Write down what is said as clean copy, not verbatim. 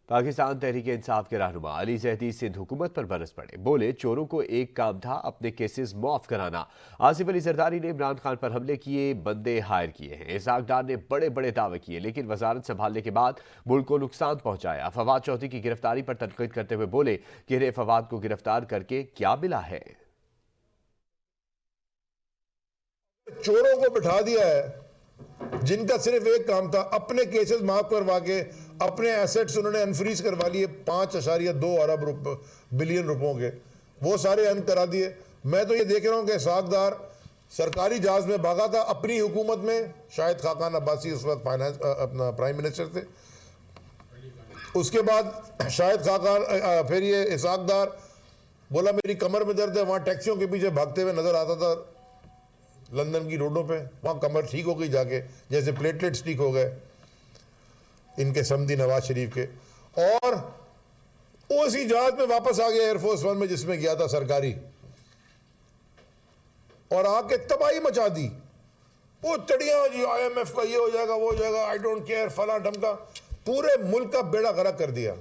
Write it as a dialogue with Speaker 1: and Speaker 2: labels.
Speaker 1: पाकिस्तान तहरीक इंसाफ के रहनुमा अली जहदी सिंध हुकूमत पर बरस पड़े। बोले चोरों को एक काम था अपने केसेस मुआफ कराना। आसिफ अली जरदारी ने इमरान खान पर हमले किए, बंदे हायर किए हैं। इसाक डार ने बड़े बड़े दावे किए लेकिन वजारत संभालने के बाद मुल्क को नुकसान पहुंचाया। फवाद चौधरी की गिरफ्तारी पर तनकीद करते हुए बोले कि इन्हें फवाद को गिरफ्तार करके क्या मिला है।
Speaker 2: चोरों को बिठा दिया है जिनका सिर्फ एक काम था अपने केसेस माफ करवा के अपने एसेट्स उन्होंने अनफ्रीज करवा लिए 5.2 अरब बिलियन रुपयों के, वो सारे अन करा दिए। मैं तो ये देख रहा हूं कि सागदार सरकारी जहाज में भागा था अपनी हुकूमत में, शायद खाकान अब्बासी उस वक्त फाइनेंस अपना प्राइम मिनिस्टर थे। उसके बाद शायद खाकान फिर ये इसाकदार बोला मेरी कमर में दर्द है, वहां टैक्सियों के पीछे भागते हुए नजर आता था लंदन की रोडों पे, वहां कमर ठीक हो गई जाके, जैसे प्लेटलेट्स ठीक हो गए इनके समधी नवाज शरीफ के। और उसी जहाज में वापस आ गया एयरफोर्स 1 में जिसमें गया था सरकारी, और आके तबाही मचा दी। वो चढ़िया जी IMF का ये हो जाएगा वो हो जाएगा, आई डोंट केयर, फला ढमका, पूरे मुल्क का बेड़ा गर्क कर दिया।